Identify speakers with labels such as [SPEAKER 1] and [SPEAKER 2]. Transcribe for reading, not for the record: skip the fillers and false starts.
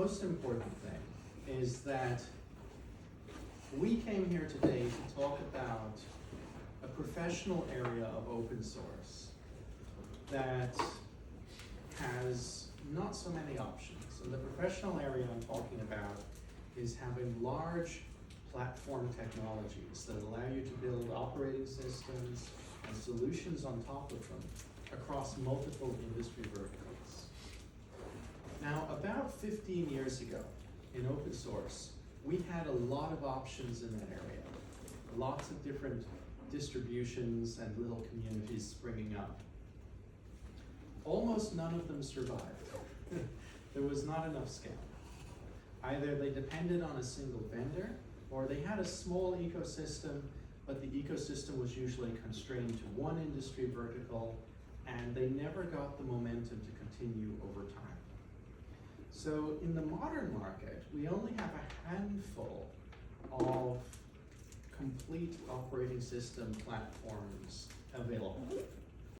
[SPEAKER 1] most important thing is that we came here today to talk about a professional area of open source that has not so many options. And the professional area I'm talking about is having large platform technologies that allow you to build operating systems and solutions on top of them across multiple industry verticals. Now, about 15 years ago in open source, we had a lot of options in that area. Lots of different distributions and little communities springing up. Almost none of them survived. There was not enough scale. Either they depended on a single vendor, or they had a small ecosystem, but the ecosystem was usually constrained to one industry vertical, and they never got the momentum to continue over time. So in the modern market, we only have a handful of complete operating system platforms available.